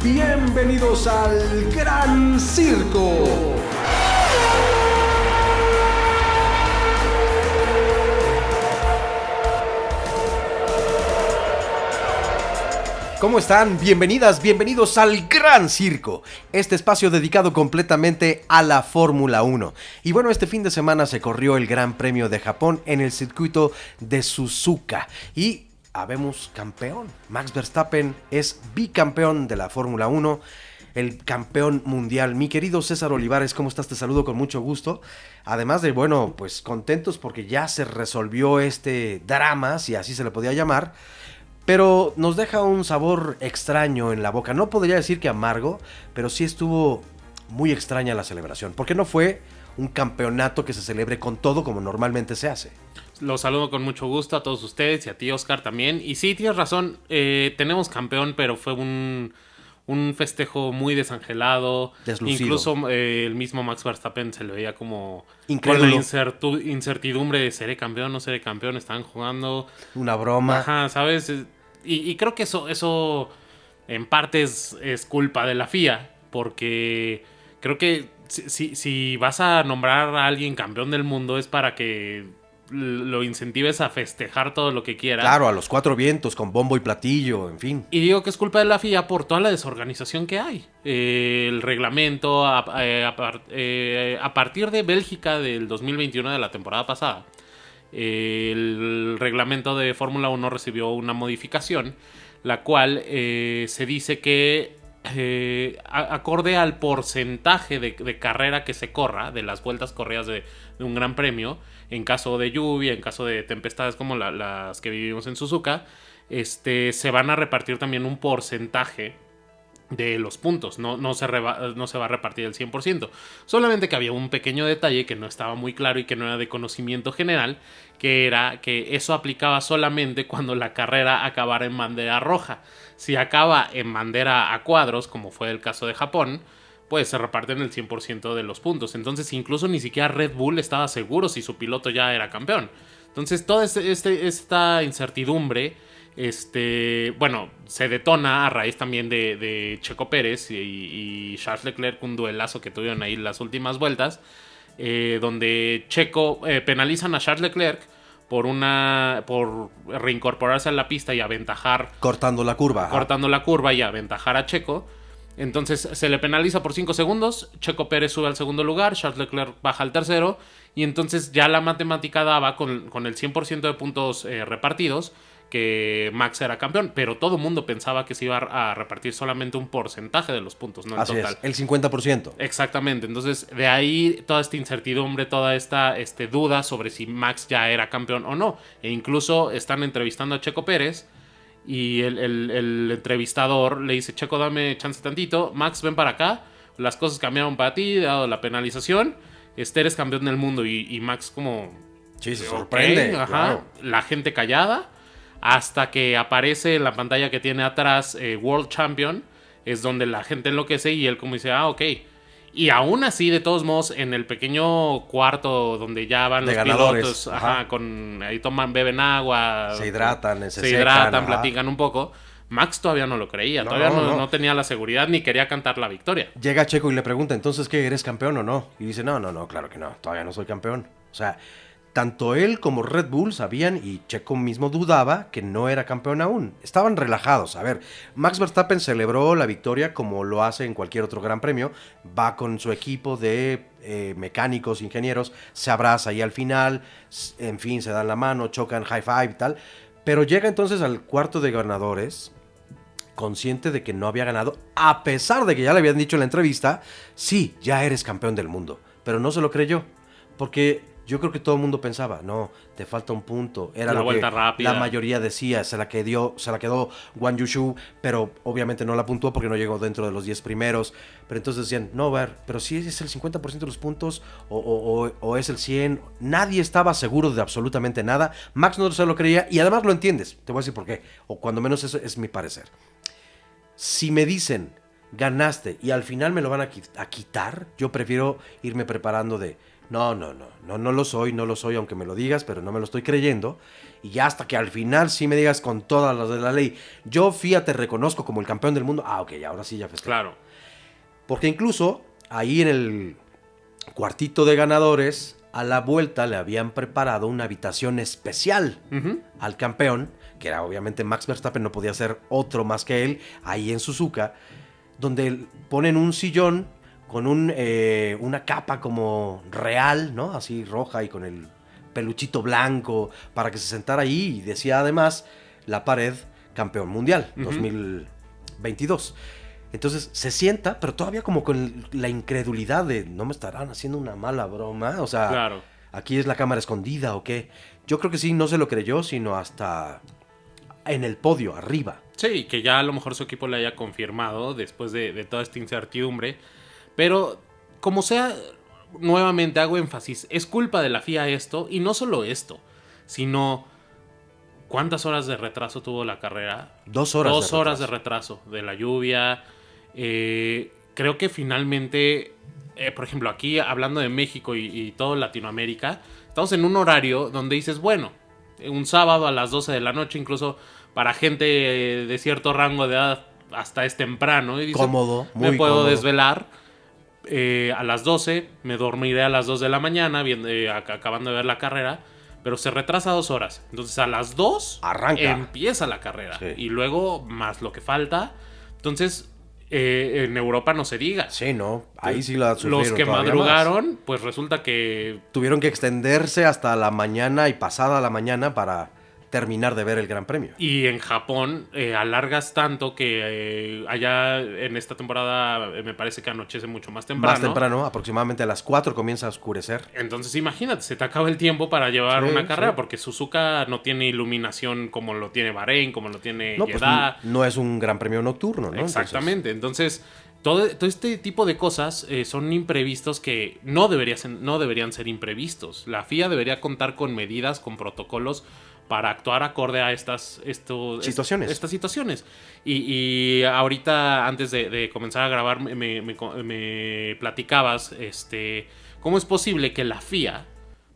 Bienvenidos al Gran Circo. ¿Cómo están? Bienvenidas, bienvenidos al Gran Circo, este espacio dedicado completamente a la Fórmula 1. Y bueno, este fin de semana se corrió el Gran Premio de Japón en el circuito de Suzuka y habemos campeón. Max Verstappen es bicampeón de la Fórmula 1, el campeón mundial. Mi querido César Olivares, ¿cómo estás? Te saludo con mucho gusto. Además de, bueno, pues contentos porque ya se resolvió este drama, si así se le podía llamar. Pero nos deja un sabor extraño en la boca. No podría decir que amargo, pero sí estuvo muy extraña la celebración. Porque no fue un campeonato que se celebre con todo como normalmente se hace. Los saludo con mucho gusto a todos ustedes y a ti, Oscar, también. Y sí, tienes razón, tenemos campeón, pero fue un festejo muy desangelado. Deslucido. Incluso el mismo Max Verstappen se le veía como Incrédulo. con la incertidumbre de seré campeón, no seré campeón, estaban jugando. Una broma. Ajá, ¿sabes? Y creo que eso en parte es culpa de la FIA, porque creo que si vas a nombrar a alguien campeón del mundo es para que lo incentives a festejar todo lo que quiera. Claro, a los cuatro vientos, con bombo y platillo, en fin. Y digo que es culpa de la FIA por toda la desorganización que hay. El reglamento, a partir de Bélgica del 2021, de la temporada pasada, el reglamento de Fórmula 1 recibió una modificación, la cual se dice que acorde al porcentaje de carrera que se corra, de las vueltas corridas de un gran premio, en caso de lluvia, en caso de tempestades como las que vivimos en Suzuka, se van a repartir también un porcentaje de los puntos. No se va a repartir el 100%. Solamente que había un pequeño detalle que no estaba muy claro y que no era de conocimiento general, que era que eso aplicaba solamente cuando la carrera acabara en bandera roja. Si acaba en bandera a cuadros, como fue el caso de Japón, pues se reparten el 100% de los puntos. Entonces incluso ni siquiera Red Bull estaba seguro si su piloto ya era campeón. Entonces toda esta incertidumbre bueno, se detona a raíz también de Checo Pérez y Charles Leclerc, un duelazo que tuvieron ahí las últimas vueltas, donde Checo penalizan a Charles Leclerc por reincorporarse a la pista y aventajar, Cortando la curva y aventajar a Checo. Entonces se le penaliza por 5 segundos, Checo Pérez sube al segundo lugar, Charles Leclerc baja al tercero, y entonces ya la matemática daba con el 100% de puntos repartidos que Max era campeón, pero todo el mundo pensaba que se iba a repartir solamente un porcentaje de los puntos, no el Así total. es, el 50%. Exactamente, entonces de ahí toda esta incertidumbre, toda esta duda sobre si Max ya era campeón o no. E incluso están entrevistando a Checo Pérez y el entrevistador le dice: Checo, dame chance tantito, Max, ven para acá, las cosas cambiaron para ti, dado la penalización, eres campeón del mundo. Y Max como... Sí, se sorprende. Okay, ajá, claro. La gente callada, hasta que aparece en la pantalla que tiene atrás World Champion, es donde la gente enloquece y él como dice: ok. Y aún así, de todos modos, en el pequeño cuarto donde ya van los pilotos, ahí beben agua, se hidratan, secan, platican un poco. Max todavía no lo creía, no tenía la seguridad ni quería cantar la victoria. Llega Checo y le pregunta: ¿entonces qué, eres campeón o no? Y dice: no, claro que no, todavía no soy campeón. O sea, tanto él como Red Bull sabían, y Checo mismo dudaba, que no era campeón aún. Estaban relajados. A ver, Max Verstappen celebró la victoria como lo hace en cualquier otro gran premio. Va con su equipo de mecánicos, ingenieros, se abraza ahí al final, en fin, se dan la mano, chocan, high five y tal. Pero llega entonces al cuarto de ganadores, consciente de que no había ganado, a pesar de que ya le habían dicho en la entrevista: sí, ya eres campeón del mundo. Pero no se lo creyó, porque yo creo que todo el mundo pensaba: no, te falta un punto. Era la lo vuelta que rápida. La mayoría decía, se la quedó Guan Yushu, pero obviamente no la puntuó porque no llegó dentro de los 10 primeros. Pero entonces decían: no, ver, pero si es el 50% de los puntos o es el 100%. Nadie estaba seguro de absolutamente nada. Max no se lo creía, y además lo entiendes. Te voy a decir por qué, o cuando menos eso es mi parecer. Si me dicen: ganaste y al final me lo van a quitar, yo prefiero irme preparando de: No lo soy, aunque me lo digas, pero no me lo estoy creyendo. Y ya hasta que al final sí me digas con todas las de la ley, yo FIA te reconozco como el campeón del mundo. Ah, ok, ahora sí ya festejo. Claro. Porque incluso ahí en el cuartito de ganadores, a la vuelta le habían preparado una habitación especial al campeón, que era obviamente Max Verstappen, no podía ser otro más que él, ahí en Suzuka, donde ponen un sillón con una capa como real, ¿no? Así roja y con el peluchito blanco para que se sentara ahí, y decía además la pared campeón mundial 2022. Entonces se sienta, pero todavía como con la incredulidad de no me estarán haciendo una mala broma, o sea, Claro. aquí es la cámara escondida o qué. Yo creo que sí, no se lo creyó, sino hasta en el podio, arriba. Sí, que ya a lo mejor su equipo le haya confirmado después de toda esta incertidumbre. Pero, como sea, nuevamente hago énfasis, es culpa de la FIA esto, y no solo esto, sino ¿cuántas horas de retraso tuvo la carrera? 2 horas. 2 horas de retraso, de la lluvia. Creo que finalmente, por ejemplo, aquí hablando de México y todo Latinoamérica, estamos en un horario donde dices, bueno, un sábado a las 12 de la noche, incluso para gente de cierto rango de edad, hasta es temprano. Y dices, Cómodo, muy me puedo cómodo. desvelar a las 12, me dormiré a las 2 de la mañana, acabando de ver la carrera. Pero se retrasa 2 horas. Entonces a las 2 arranca. Empieza la carrera. Sí. Y luego más lo que falta. Entonces en Europa no se diga. Sí, no, ahí sí la sufrieron. Los que todavía madrugaron, más. pues resulta que... Tuvieron que extenderse hasta la mañana y pasada la mañana para terminar de ver el Gran Premio. Y en Japón alargas tanto que allá en esta temporada me parece que anochece mucho más temprano. Más temprano, aproximadamente a las 4 comienza a oscurecer. Entonces imagínate, se te acaba el tiempo para llevar Sí, una carrera, sí. porque Suzuka no tiene iluminación como lo tiene Bahrein, como lo tiene No, pues Jeddah. no es un Gran Premio nocturno, ¿no? Exactamente. Entonces, todo este tipo de cosas son imprevistos que no deberían ser imprevistos. La FIA debería contar con medidas, con protocolos para actuar acorde a estas situaciones. Y ahorita, antes de comenzar a grabar, me platicabas cómo es posible que la FIA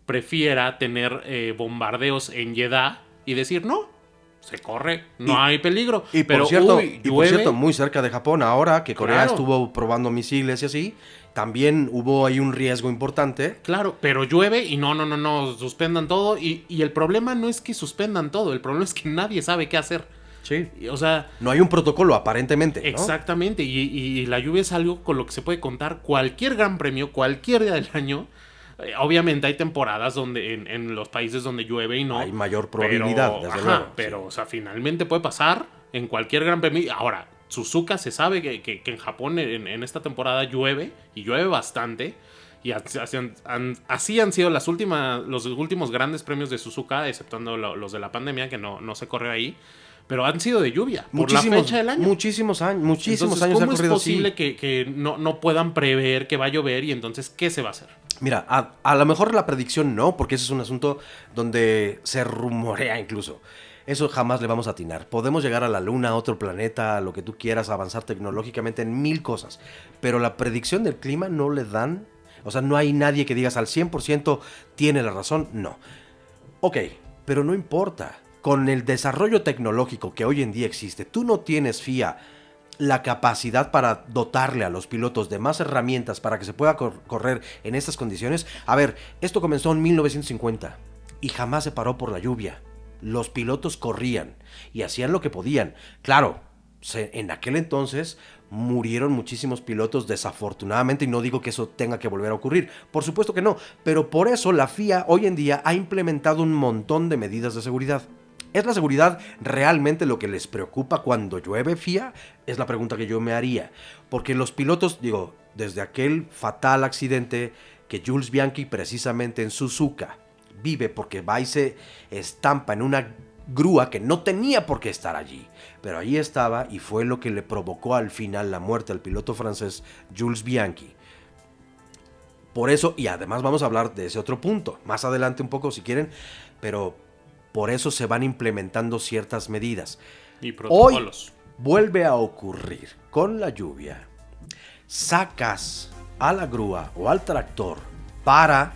prefiera tener bombardeos en Jeddah y decir no. Se corre, no hay peligro. Y pero por cierto, muy cerca de Japón, ahora que Corea Claro. estuvo probando misiles y así, también hubo ahí un riesgo importante. Claro, pero llueve y no, suspendan todo. Y el problema no es que suspendan todo, el problema es que nadie sabe qué hacer. Sí. O sea, No hay un protocolo, aparentemente, ¿no? exactamente. Y la lluvia es algo con lo que se puede contar cualquier gran premio, cualquier día del año. Obviamente hay temporadas donde en los países donde llueve y no. Hay mayor probabilidad, desde luego. Pero, Sí. o sea, finalmente puede pasar en cualquier gran premio. Ahora, Suzuka se sabe que en Japón en esta temporada llueve y llueve bastante. Y así han sido los últimos grandes premios de Suzuka, exceptuando los de la pandemia, que no se corre ahí. Pero han sido de lluvia, por la fecha del año. Muchísimos años Entonces, ha ¿cómo es corrido posible así? que no puedan prever que va a llover y entonces qué se va a hacer? Mira, a lo mejor la predicción no, porque ese es un asunto donde se rumorea incluso. Eso jamás le vamos a atinar. Podemos llegar a la luna, a otro planeta, a lo que tú quieras, avanzar tecnológicamente en 1000 cosas. Pero la predicción del clima no le dan... O sea, no hay nadie que digas al 100% tiene la razón. No. Ok, pero no importa. Con el desarrollo tecnológico que hoy en día existe, tú no tienes, FIA, la capacidad para dotarle a los pilotos de más herramientas para que se pueda correr en estas condiciones. A ver, esto comenzó en 1950 y jamás se paró por la lluvia. Los pilotos corrían y hacían lo que podían. Claro, en aquel entonces murieron muchísimos pilotos desafortunadamente, y no digo que eso tenga que volver a ocurrir, por supuesto que no, pero por eso la FIA hoy en día ha implementado un montón de medidas de seguridad. ¿Es la seguridad realmente lo que les preocupa cuando llueve, FIA? Es la pregunta que yo me haría. Porque los pilotos, digo, desde aquel fatal accidente que Jules Bianchi precisamente en Suzuka vive porque va y se estampa en una grúa que no tenía por qué estar allí, pero ahí estaba y fue lo que le provocó al final la muerte al piloto francés Jules Bianchi. Por eso, y además vamos a hablar de ese otro punto, más adelante un poco si quieren, pero por eso se van implementando ciertas medidas. Y protocolos. Hoy vuelve a ocurrir con la lluvia. Sacas a la grúa o al tractor para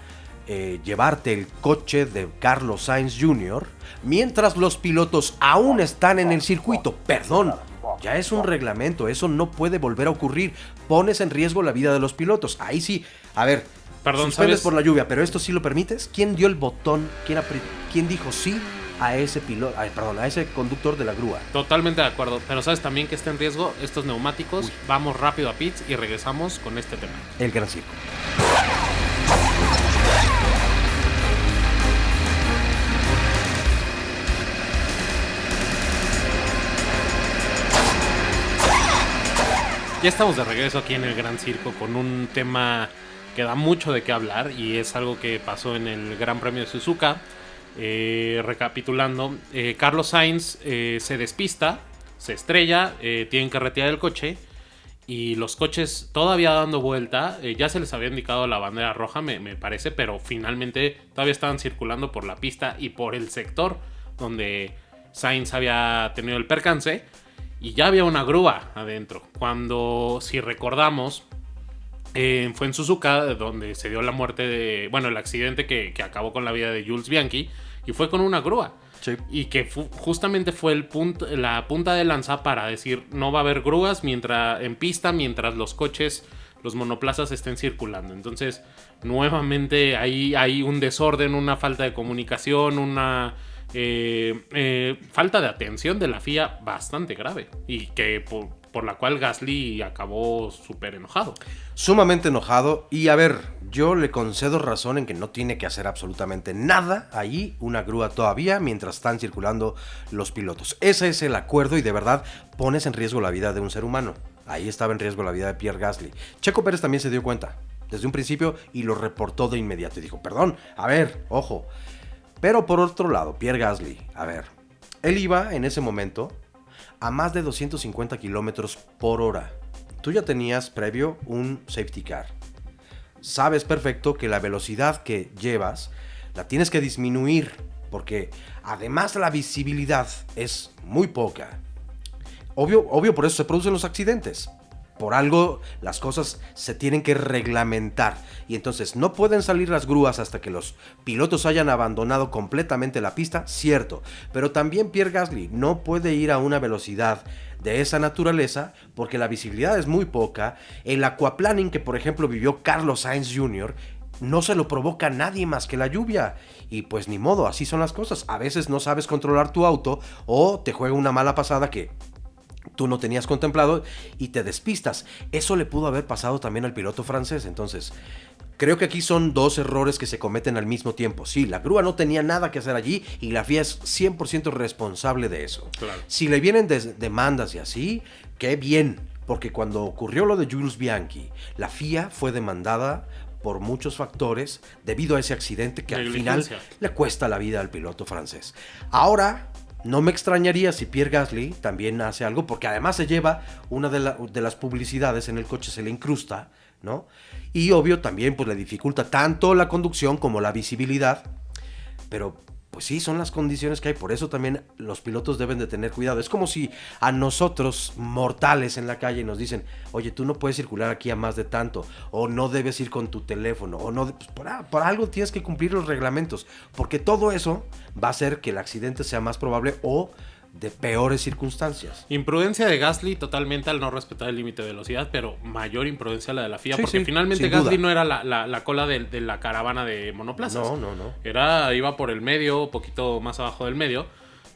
llevarte el coche de Carlos Sainz Jr. mientras los pilotos aún están en el circuito. Perdón, ya es un reglamento, eso no puede volver a ocurrir. Pones en riesgo la vida de los pilotos. Ahí sí, a ver, perdón, suspendes ¿sabes? por la lluvia, pero esto sí lo permites. ¿Quién dio el botón? ¿Quién dijo sí a ese piloto? A ese conductor de la grúa. Totalmente de acuerdo, pero sabes también que está en riesgo estos neumáticos. Vamos rápido a pits y regresamos con este tema. El Gran Circo. Ya estamos de regreso aquí en el Gran Circo con un tema que da mucho de qué hablar y es algo que pasó en el Gran Premio de Suzuka. Recapitulando, Carlos Sainz se despista, se estrella, tienen que retirar el coche y los coches todavía dando vuelta, ya se les había indicado la bandera roja me parece, pero finalmente todavía estaban circulando por la pista y por el sector donde Sainz había tenido el percance. Y ya había una grúa adentro. Cuando, si recordamos, fue en Suzuka donde se dio la muerte el accidente que acabó con la vida de Jules Bianchi. Y fue con una grúa. Sí. Y que justamente fue la punta de lanza para decir no va a haber grúas en pista mientras los coches, los monoplazas estén circulando. Entonces, nuevamente hay un desorden, una falta de comunicación, una... falta de atención de la FIA bastante grave y que por la cual Gasly acabó súper enojado. Sumamente enojado y a ver, yo le concedo razón en que no tiene que hacer absolutamente nada ahí, una grúa todavía mientras están circulando los pilotos. Ese es el acuerdo y de verdad pones en riesgo la vida de un ser humano. Ahí estaba en riesgo la vida de Pierre Gasly. Checo Pérez también se dio cuenta desde un principio y lo reportó de inmediato y dijo, perdón, a ver, ojo. Pero por otro lado, Pierre Gasly, a ver, él iba en ese momento a más de 250 kilómetros por hora. Tú ya tenías previo un safety car. Sabes perfecto que la velocidad que llevas la tienes que disminuir porque además la visibilidad es muy poca. Obvio por eso se producen los accidentes. Por algo las cosas se tienen que reglamentar y entonces no pueden salir las grúas hasta que los pilotos hayan abandonado completamente la pista, cierto, pero también Pierre Gasly no puede ir a una velocidad de esa naturaleza porque la visibilidad es muy poca. El aquaplaning que por ejemplo vivió Carlos Sainz Jr. no se lo provoca a nadie más que la lluvia y pues ni modo, así son las cosas. A veces no sabes controlar tu auto o te juega una mala pasada que tú no tenías contemplado y te despistas. Eso le pudo haber pasado también al piloto francés. Entonces, creo que aquí son dos errores que se cometen al mismo tiempo. Sí, la grúa no tenía nada que hacer allí y la FIA es 100% responsable de eso. Claro. Si le vienen demandas y así, qué bien. Porque cuando ocurrió lo de Jules Bianchi, la FIA fue demandada por muchos factores debido a ese accidente que al final le cuesta la vida al piloto francés. Ahora... no me extrañaría si Pierre Gasly también hace algo, porque además se lleva una de las publicidades en el coche, se le incrusta, ¿no? Y obvio también pues le dificulta tanto la conducción como la visibilidad, pero pues sí, son las condiciones que hay, por eso también los pilotos deben de tener cuidado. Es como si a nosotros mortales en la calle nos dicen, oye, tú no puedes circular aquí a más de tanto, o no debes ir con tu teléfono, o no, pues por algo tienes que cumplir los reglamentos, porque todo eso va a hacer que el accidente sea más probable o de peores circunstancias. Imprudencia de Gasly totalmente al no respetar el límite de velocidad, pero mayor imprudencia la de la FIA, Sí, porque sí, finalmente sin Gasly duda. no era la cola de la caravana de monoplazas. No. Iba por el medio, poquito más abajo del medio,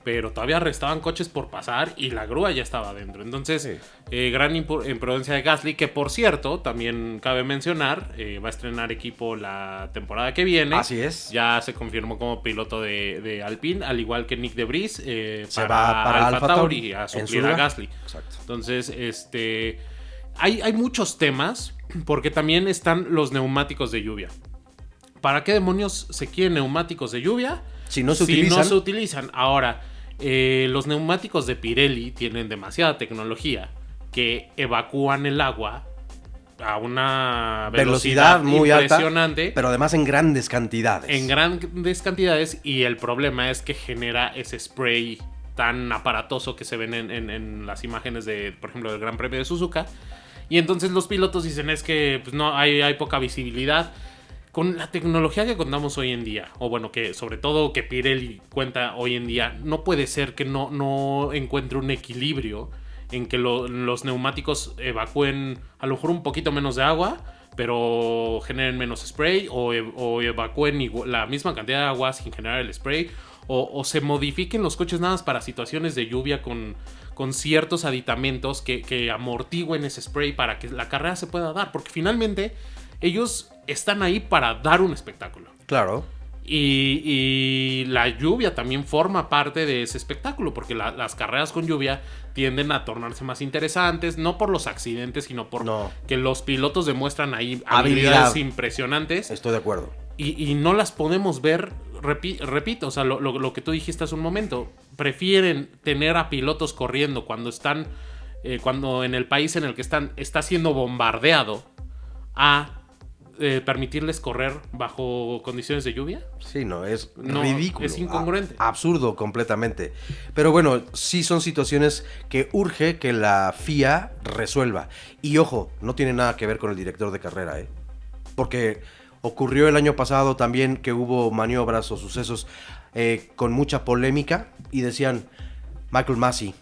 pero todavía restaban coches por pasar y la grúa ya estaba adentro. Entonces, Sí. gran imprudencia de Gasly, que por cierto, también cabe mencionar, va a estrenar equipo la temporada que viene. Así es. Ya se confirmó como piloto de Alpine, al igual que Nick de Vries, Se va para Alfa Alfa Tauri a en su suplir a lugar. Gasly. Exacto. Entonces, hay muchos temas, porque también están los neumáticos de lluvia. ¿Para qué demonios se quieren neumáticos de lluvia? Si no se no se utilizan. Ahora, los neumáticos de Pirelli tienen demasiada tecnología que evacúan el agua a una velocidad muy impresionante, alta, pero además en grandes cantidades. En grandes cantidades, y el problema es que genera ese spray tan aparatoso que se ven en las imágenes de, por ejemplo, del Gran Premio de Suzuka. Y entonces los pilotos dicen es que pues, no hay poca visibilidad. con la tecnología que contamos hoy en día, o bueno, que sobre todo que Pirelli cuenta hoy en día, no puede ser que no encuentre un equilibrio en que los neumáticos evacúen a lo mejor un poquito menos de agua, pero generen menos spray, o evacúen la misma cantidad de agua sin generar el spray, o se modifiquen los coches nada más para situaciones de lluvia con ciertos aditamentos que amortigüen ese spray para que la carrera se pueda dar, porque finalmente ellos están ahí para dar un espectáculo. Claro. Y la lluvia también forma parte de ese espectáculo, porque las carreras con lluvia tienden a tornarse más interesantes, no por los accidentes, sino por que los pilotos demuestran ahí habilidades impresionantes. Estoy de acuerdo. Y no las podemos ver, repito, o sea, lo que tú dijiste hace un momento, prefieren tener a pilotos corriendo cuando están, cuando en el país en el que está siendo bombardeado, a permitirles correr bajo condiciones de lluvia. Sí, es ridículo. Es incongruente. Absurdo completamente. Pero bueno, sí son situaciones que urge que la FIA resuelva. Y ojo, no tiene nada que ver con el director de carrera, porque ocurrió el año pasado también que hubo maniobras o sucesos con mucha polémica y decían Michael Masi.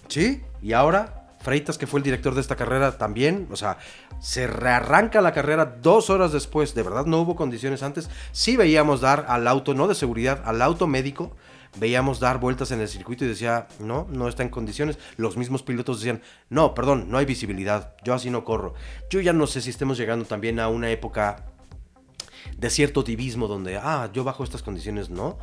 ¿Sí? Y ahora Freitas, que fue el director de esta carrera, también, o sea, se rearranca la carrera 2 horas después. De verdad no hubo condiciones antes. Sí veíamos dar al auto, no de seguridad, al auto médico, veíamos dar vueltas en el circuito y decía, no está en condiciones. Los mismos pilotos decían, no, perdón, no hay visibilidad, yo así no corro. Yo ya no sé si estemos llegando también a una época de cierto divismo donde, yo bajo estas condiciones, no.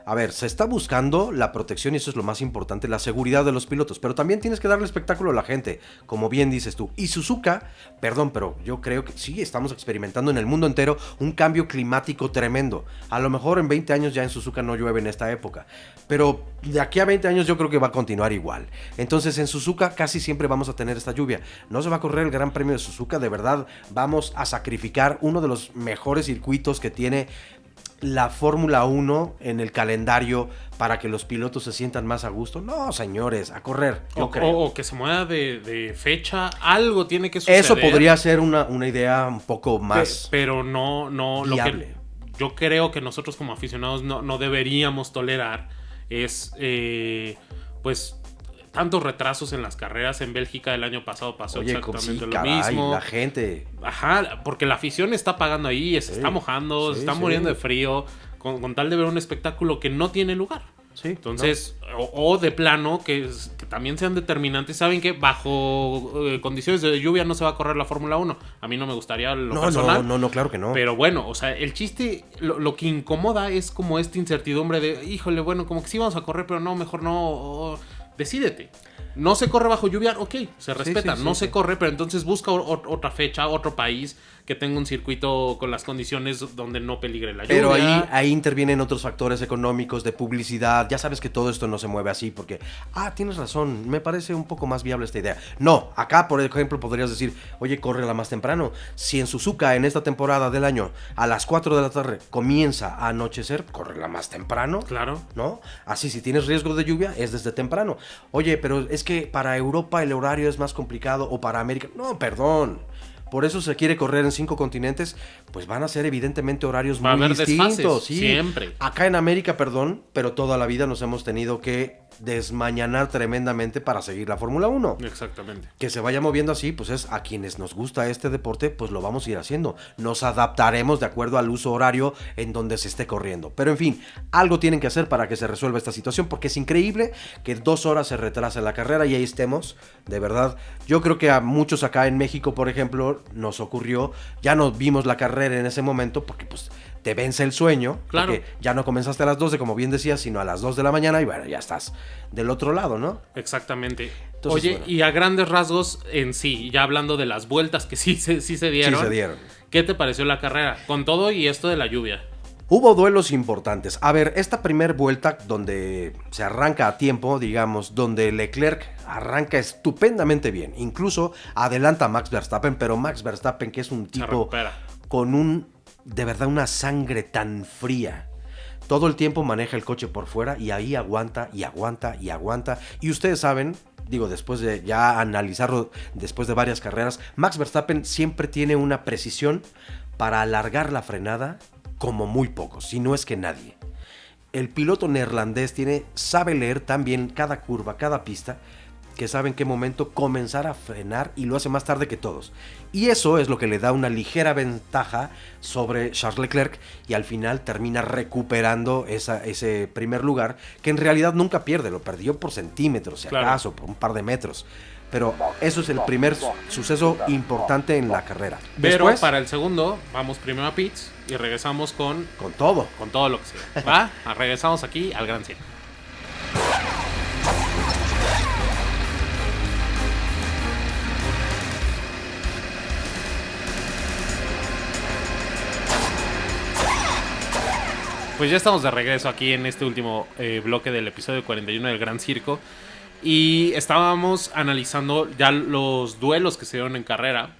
A ver, se está buscando la protección y eso es lo más importante, la seguridad de los pilotos, pero también tienes que darle espectáculo a la gente, como bien dices tú. Y Suzuka, perdón, pero yo creo que sí, estamos experimentando en el mundo entero un cambio climático tremendo. A lo mejor en 20 años ya en Suzuka no llueve en esta época, pero de aquí a 20 años yo creo que va a continuar igual. Entonces en Suzuka casi siempre vamos a tener esta lluvia. No se va a correr el Gran Premio de Suzuka, de verdad vamos a sacrificar uno de los mejores circuitos que tiene la Fórmula 1 en el calendario para que los pilotos se sientan más a gusto. No, señores, a correr, yo creo. O que se mueva de fecha, algo tiene que suceder. Eso podría ser una idea un poco más pero no viable. Lo que yo creo que nosotros como aficionados no deberíamos tolerar es pues tantos retrasos en las carreras. En Bélgica el año pasado pasó exactamente lo mismo. La gente. Ajá, porque la afición está pagando ahí, se está mojando, se está muriendo de frío, con tal de ver un espectáculo que no tiene lugar. Sí, entonces, o de plano, que también sean determinantes. Saben que bajo condiciones de lluvia no se va a correr la Fórmula 1. A mí no me gustaría lo personal. No, claro que no. Pero bueno, o sea, el chiste, lo que incomoda es como esta incertidumbre de, híjole, bueno, como que sí vamos a correr, pero no, mejor no. Decídete. No se corre bajo lluvia, ok, se respeta. No se corre, pero entonces busca otra fecha, otro país que tenga un circuito con las condiciones donde no peligre la lluvia. Pero ahí intervienen otros factores económicos, de publicidad. Ya sabes que todo esto no se mueve así porque, tienes razón, me parece un poco más viable esta idea. No, acá, por ejemplo, podrías decir, oye, córrela más temprano. Si en Suzuka, en esta temporada del año, a las 4 de la tarde comienza a anochecer, córrela más temprano. Claro. ¿No? Así, si tienes riesgo de lluvia, es desde temprano. Oye, pero es que para Europa el horario es más complicado, o para América. No, perdón. Por eso se quiere correr en 5 continentes, pues van a ser evidentemente horarios muy distintos. Sí. Siempre. Acá en América, perdón, pero toda la vida nos hemos tenido que desmañanar tremendamente para seguir la Fórmula 1. Exactamente. Que se vaya moviendo así, pues es a quienes nos gusta este deporte, pues lo vamos a ir haciendo. Nos adaptaremos de acuerdo al uso horario en donde se esté corriendo. Pero en fin, algo tienen que hacer para que se resuelva esta situación, porque es increíble que 2 horas se retrase la carrera y ahí estemos. De verdad, yo creo que a muchos acá en México, por ejemplo, nos ocurrió, ya no vimos la carrera en ese momento porque pues te vence el sueño, claro, porque ya no comenzaste a las 12 como bien decías, sino a las 2 de la mañana y bueno, ya estás del otro lado, ¿no? Exactamente. Entonces, oye, bueno, y a grandes rasgos en sí, ya hablando de las vueltas que sí se dieron. Sí se dieron. ¿Qué te pareció la carrera? Con todo y esto de la lluvia. Hubo duelos importantes. A ver, esta primer vuelta donde se arranca a tiempo, digamos, donde Leclerc arranca estupendamente bien. Incluso adelanta a Max Verstappen, pero Max Verstappen, que es un tipo con de verdad una sangre tan fría. Todo el tiempo maneja el coche por fuera y ahí aguanta y aguanta y aguanta. Y ustedes saben, digo, después de ya analizarlo, después de varias carreras, Max Verstappen siempre tiene una precisión para alargar la frenada como muy pocos, si no es que nadie. El piloto neerlandés sabe leer tan bien cada curva, cada pista, que sabe en qué momento comenzar a frenar y lo hace más tarde que todos. Y eso es lo que le da una ligera ventaja sobre Charles Leclerc y al final termina recuperando ese primer lugar que en realidad nunca pierde, lo perdió por centímetros, si acaso, por un par de metros. Pero eso es el primer suceso importante en la carrera. Pero Después, para el segundo, vamos primero a pits y regresamos con todo. Con todo lo que sea. ¿Va? Regresamos aquí al Gran Circo. Pues ya estamos de regreso aquí en este último bloque del episodio 41 del Gran Circo. Y estábamos analizando ya los duelos que se dieron en carrera.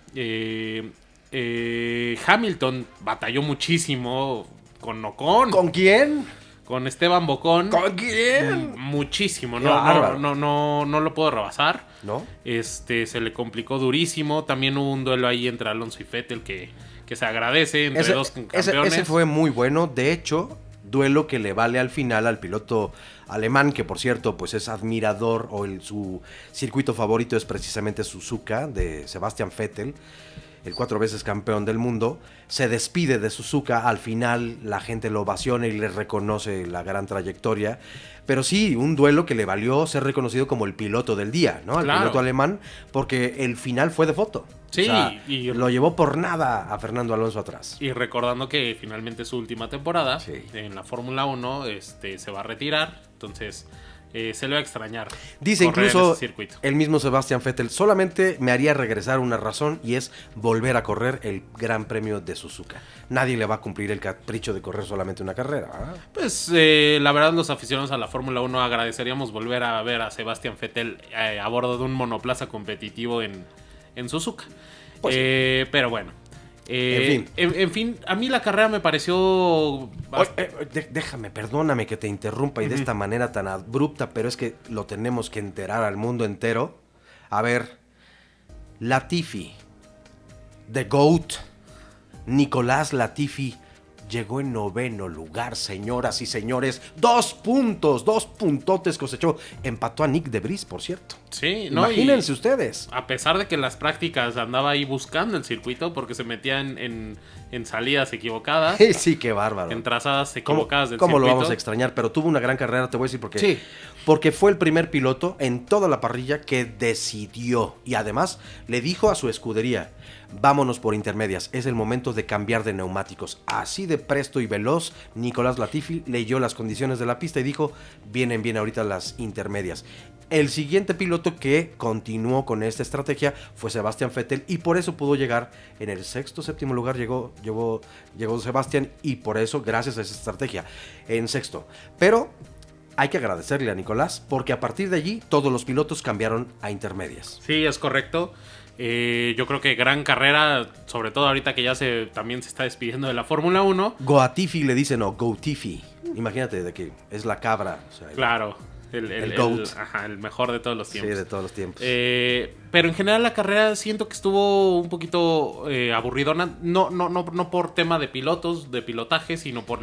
Hamilton batalló muchísimo con Ocon. ¿Con quién? Con Esteban Ocon. ¿Con quién? Muchísimo. Claro. No lo puedo rebasar. ¿No? Se le complicó durísimo. También hubo un duelo ahí entre Alonso y Vettel que se agradece entre dos campeones. Ese fue muy bueno. De hecho, duelo que le vale al final al piloto alemán, que por cierto pues es admirador, o su circuito favorito es precisamente Suzuka, de Sebastian Vettel, el 4 veces campeón del mundo. Se despide de Suzuka, al final la gente lo ovaciona y le reconoce la gran trayectoria. Pero sí, un duelo que le valió ser reconocido como el piloto del día, ¿no? Claro. El piloto alemán, porque el final fue de foto. Sí, o sea, lo llevó por nada a Fernando Alonso atrás. Y recordando que finalmente es su última temporada en la Fórmula 1, se va a retirar, entonces se le va a extrañar. Dice incluso el mismo Sebastian Vettel: solamente me haría regresar una razón, y es volver a correr el Gran Premio de Suzuka. Nadie le va a cumplir el capricho de correr solamente una carrera, ¿verdad? Pues la verdad, los aficionados a la Fórmula 1 agradeceríamos volver a ver a Sebastian Vettel a bordo de un monoplaza competitivo en Suzuka. Pues pero bueno. En fin, a mí la carrera me pareció... Déjame, perdóname que te interrumpa y de esta manera tan abrupta, pero es que lo tenemos que enterar al mundo entero. A ver, Latifi, The GOAT, Nicolás Latifi, llegó en 9º lugar, señoras y señores. 2 puntos, 2 puntotes cosechó. Empató a Nick de Vries, por cierto. Sí, ¿no? Imagínense ustedes. A pesar de que en las prácticas andaba ahí buscando el circuito porque se metía en salidas equivocadas. Sí, qué bárbaro. En trazadas equivocadas del circuito. ¿Cómo lo vamos a extrañar? Pero tuvo una gran carrera, te voy a decir por qué. Sí. Porque fue el primer piloto en toda la parrilla que decidió. Y además le dijo a su escudería: vámonos por intermedias, es el momento de cambiar de neumáticos. Así de presto y veloz, Nicolás Latifi leyó las condiciones de la pista y dijo: vienen bien ahorita las intermedias. El siguiente piloto que continuó con esta estrategia fue Sebastian Vettel, y por eso pudo llegar en el 6º, 7º lugar. Llegó Sebastian, y por eso, gracias a esa estrategia, en 6º. Pero hay que agradecerle a Nicolás, porque a partir de allí todos los pilotos cambiaron a intermedias. Sí, es correcto. Yo creo que gran carrera, sobre todo ahorita que ya también se está despidiendo de la Fórmula 1. Goatifi le dicen, o Goatifi. Imagínate de que es la cabra. O sea, claro, el GOAT. El mejor de todos los tiempos. Sí, de todos los tiempos. Pero en general la carrera siento que estuvo un poquito aburridona. No por tema de pilotos, de pilotaje, sino por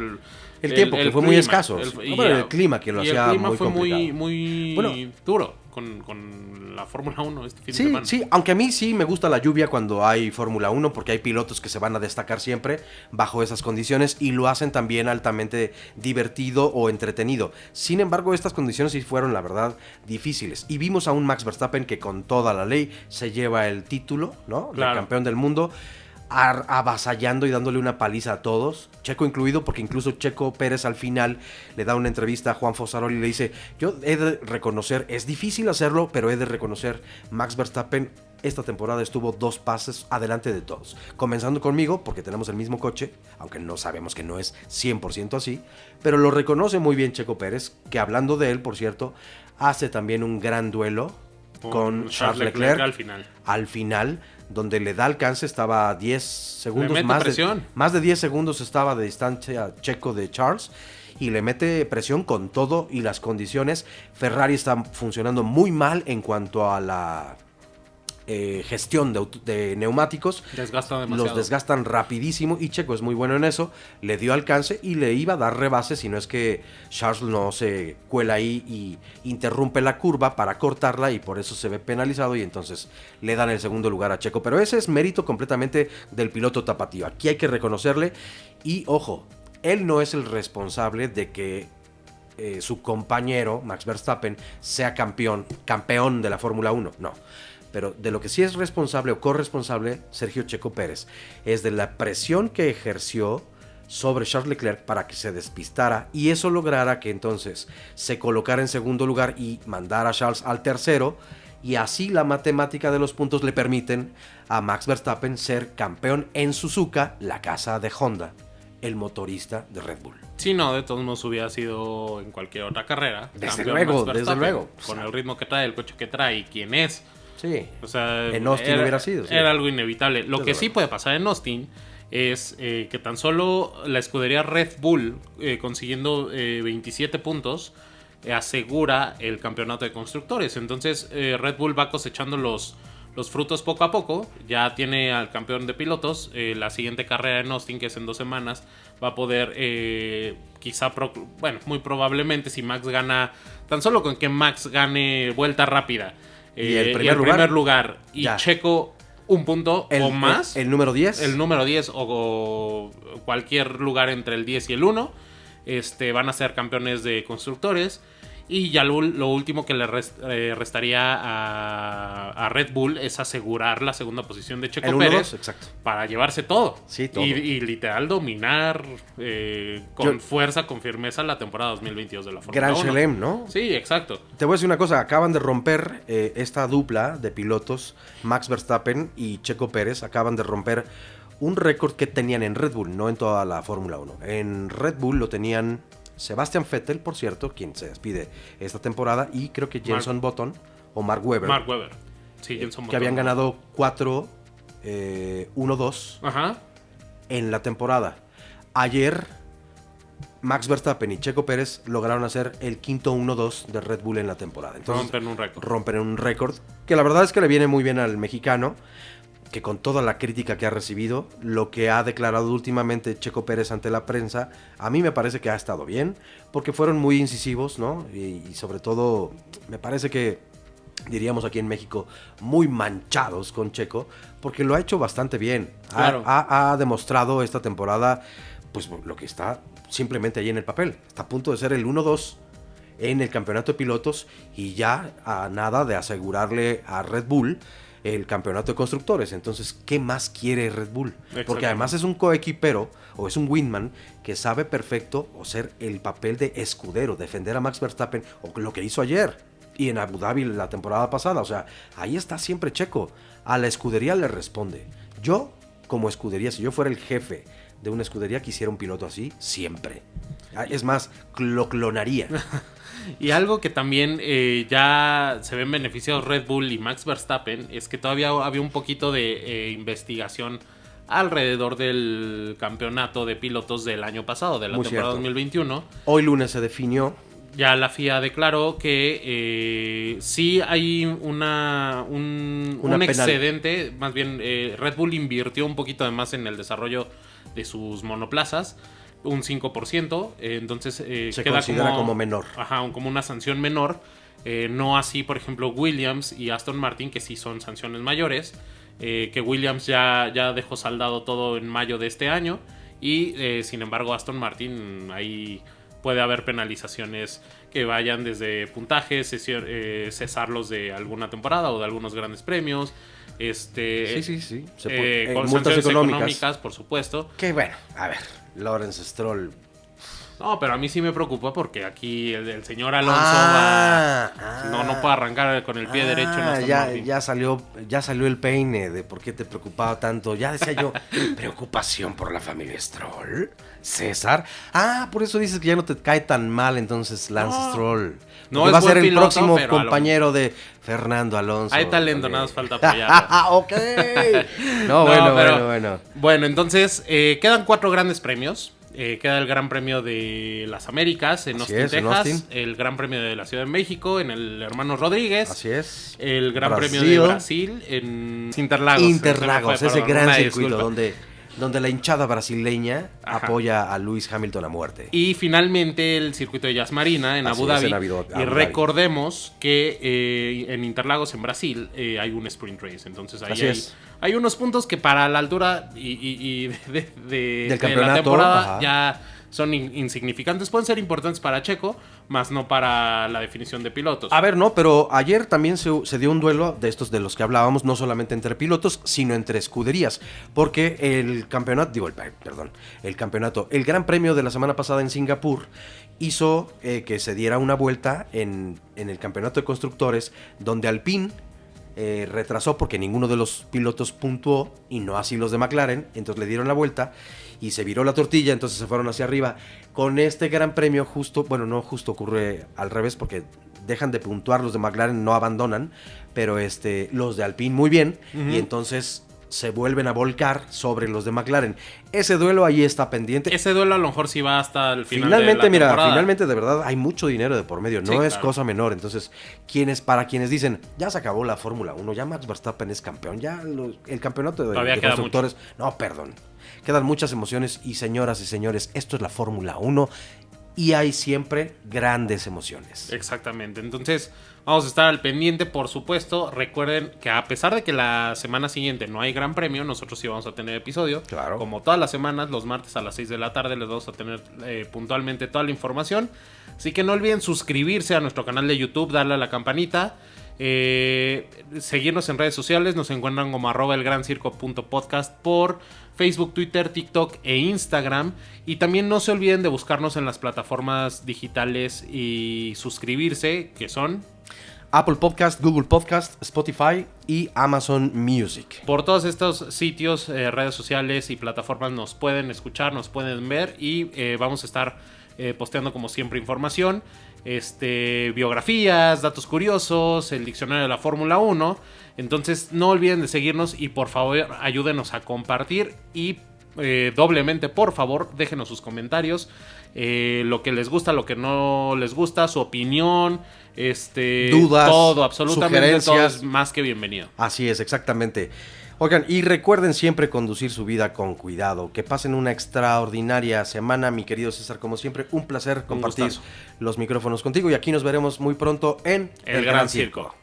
el tiempo, que fue muy escaso. El clima que lo hacía muy complicado. El clima fue muy duro con la Fórmula 1 este fin de semana. Sí, aunque a mí sí me gusta la lluvia cuando hay Fórmula 1, porque hay pilotos que se van a destacar siempre bajo esas condiciones y lo hacen también altamente divertido o entretenido. Sin embargo, estas condiciones sí fueron, la verdad, difíciles. Y vimos a un Max Verstappen que con toda la ley se lleva el título, ¿no? Claro. De campeón del mundo, avasallando y dándole una paliza a todos, Checo incluido, porque incluso Checo Pérez al final le da una entrevista a Juan Fosaroli y le dice: yo he de reconocer, es difícil hacerlo, pero he de reconocer, Max Verstappen esta temporada estuvo 2 pases adelante de todos, comenzando conmigo porque tenemos el mismo coche, aunque no sabemos que no es 100% así, pero lo reconoce muy bien Checo Pérez, que hablando de él, por cierto, hace también un gran duelo con Charles Leclerc al final, donde le da alcance, estaba a 10 segundos, más de 10 segundos estaba de distancia Checo de Charles, y le mete presión con todo y las condiciones. Ferrari está funcionando muy mal en cuanto a la gestión de neumáticos. Desgasta demasiado. Los desgastan rapidísimo y Checo es muy bueno en eso. Le dio alcance y le iba a dar rebase si no es que Charles no se cuela ahí y interrumpe la curva para cortarla y por eso se ve penalizado y entonces le dan el segundo lugar a Checo. Pero ese es mérito completamente del piloto tapatío. Aquí hay que reconocerle y ojo, él no es el responsable de que su compañero Max Verstappen sea campeón de la Fórmula 1. No. Pero de lo que sí es responsable o corresponsable Sergio Checo Pérez es de la presión que ejerció sobre Charles Leclerc para que se despistara y eso lograra que entonces se colocara en segundo lugar y mandara a Charles al tercero, y así la matemática de los puntos le permiten a Max Verstappen ser campeón en Suzuka, la casa de Honda, el motorista de Red Bull. Sí, no, de todos modos hubiera sido en cualquier otra carrera. Desde luego. Con el ritmo que trae, el coche que trae y quién es. Sí, o sea, en Austin hubiera sido. Sí. Era algo inevitable. Lo Desde que luego. sí puede pasar en Austin es que tan solo la escudería Red Bull, consiguiendo 27 puntos, asegura el campeonato de constructores. Entonces Red Bull va cosechando los frutos poco a poco. Ya tiene al campeón de pilotos. La siguiente carrera en Austin, que es en 2 semanas, va a poder muy probablemente, si Max gana, tan solo con que Max gane vuelta rápida y el primer lugar y ya. Checo un punto o más, el número 10, el número 10 o cualquier lugar entre el 10 y el 1, van a ser campeones de constructores. Y ya lo último que le restaría a Red Bull es asegurar la segunda posición de Checo Pérez, exacto, para llevarse todo. Sí, todo. Y literal dominar con fuerza, con firmeza la temporada 2022 de la Fórmula 1. Gran Chelem, ¿no? Sí, exacto. Te voy a decir una cosa, acaban de romper esta dupla de pilotos, Max Verstappen y Checo Pérez, acaban de romper un récord que tenían en Red Bull, no en toda la Fórmula 1. En Red Bull lo tenían Sebastian Vettel, por cierto, quien se despide esta temporada, y creo que Jenson Button o Mark Webber. Sí, Jenson Button. Que habían ganado 4, 1-2 Ajá. en la temporada. Ayer, Max Verstappen y Checo Pérez lograron hacer el quinto 1-2 de Red Bull en la temporada. Entonces, rompen un récord que la verdad es que le viene muy bien al mexicano, que con toda la crítica que ha recibido, lo que ha declarado últimamente Checo Pérez ante la prensa, a mí me parece que ha estado bien, porque fueron muy incisivos, ¿no? Y sobre todo, me parece que, diríamos aquí en México, muy manchados con Checo, porque lo ha hecho bastante bien. Claro. Ha demostrado esta temporada, pues lo que está simplemente ahí en el papel. Está a punto de ser el 1-2 en el campeonato de pilotos y ya a nada de asegurarle a Red Bull el campeonato de constructores. Entonces, ¿qué más quiere Red Bull? Porque además es un coequipero o es un wingman que sabe perfecto o ser el papel de escudero, defender a Max Verstappen, o lo que hizo ayer y en Abu Dhabi la temporada pasada. O sea, ahí está siempre Checo. A la escudería le responde. Yo, como escudería, si yo fuera el jefe de una escudería, quisiera un piloto así siempre. Es más, lo clonaría. Y algo que también ya se ven beneficiados Red Bull y Max Verstappen es que todavía había un poquito de investigación alrededor del campeonato de pilotos del año pasado, de la temporada 2021. Hoy lunes se definió. Ya la FIA declaró que sí hay un excedente, más bien Red Bull invirtió un poquito de más en el desarrollo de sus monoplazas, un 5%, entonces se queda considera como menor. Ajá, como una sanción menor. No así, por ejemplo, Williams y Aston Martin, que sí son sanciones mayores. Que Williams ya dejó saldado todo en mayo de este año. Y sin embargo, Aston Martin, ahí puede haber penalizaciones que vayan desde puntajes, cesarlos de alguna temporada o de algunos grandes premios. Sí. Con multas sanciones económicas, por supuesto. Que bueno, a ver, Lawrence Stroll. No, pero a mí sí me preocupa porque aquí el señor Alonso no puede arrancar con el pie derecho. Ya salió el peine de por qué te preocupaba tanto. Ya decía yo, preocupación por la familia Stroll. César. Por eso dices que ya no te cae tan mal entonces Lance Stroll. No, va a ser el piloto, próximo compañero de Fernando Alonso. Hay talento, nada más falta apoyarlo. Ok. Bueno. Bueno, entonces quedan 4 grandes premios. queda el Gran Premio de las Américas en Austin, Texas. El Gran Premio de la Ciudad de México en el Hermanos Rodríguez. Así es. El Gran Premio de Brasil en Interlagos. Interlagos, ese gran circuito donde la hinchada brasileña apoya a Lewis Hamilton a muerte. Y finalmente el circuito de Yas Marina en Abu Dhabi. Y recordemos que en Interlagos, en Brasil, hay un sprint race. Entonces ahí hay unos puntos que para la altura del campeonato, la temporada ya son insignificantes. Pueden ser importantes para Checo, más no para la definición de pilotos. A ver, no, pero ayer también se dio un duelo de estos de los que hablábamos, no solamente entre pilotos, sino entre escuderías. Porque el Gran Premio de la semana pasada en Singapur hizo que se diera una vuelta en el campeonato de constructores, donde Alpine retrasó porque ninguno de los pilotos puntuó y no así los de McLaren, entonces le dieron la vuelta y se viró la tortilla, entonces se fueron hacia arriba. Con este Gran Premio no justo ocurre al revés porque dejan de puntuar los de McLaren, no abandonan, pero los de Alpine muy bien, y entonces se vuelven a volcar sobre los de McLaren. Ese duelo ahí está pendiente. Ese duelo a lo mejor sí va hasta el final de la temporada. Finalmente de verdad hay mucho dinero de por medio, no es cosa menor. Entonces, para quienes dicen, ya se acabó la Fórmula 1, ya Max Verstappen es campeón, ya el campeonato de constructores, no, perdón. Quedan muchas emociones y señoras y señores, esto es la Fórmula 1 y hay siempre grandes emociones. Exactamente, entonces vamos a estar al pendiente, por supuesto. Recuerden que a pesar de que la semana siguiente no hay Gran Premio, nosotros sí vamos a tener episodio. Claro. Como todas las semanas, los martes a las 6 de la tarde les vamos a tener puntualmente toda la información. Así que no olviden suscribirse a nuestro canal de YouTube, darle a la campanita. Seguirnos en redes sociales, nos encuentran como @elgrancirco.podcast por Facebook, Twitter, TikTok e Instagram. Y también no se olviden de buscarnos en las plataformas digitales y suscribirse, que son Apple Podcast, Google Podcast, Spotify y Amazon Music. Por todos estos sitios, redes sociales y plataformas nos pueden escuchar, nos pueden ver y vamos a estar posteando como siempre información, biografías, datos curiosos, el diccionario de la Fórmula 1. Entonces no olviden de seguirnos y por favor ayúdenos a compartir y doblemente por favor déjenos sus comentarios, lo que les gusta, lo que no les gusta, su opinión, dudas, todo, absolutamente todo sugerencias. es más que bienvenido. Así es, exactamente. Oigan, y recuerden siempre conducir su vida con cuidado. Que pasen una extraordinaria semana, mi querido César. Como siempre, un placer compartir los micrófonos contigo. Y aquí nos veremos muy pronto en El Gran Circo.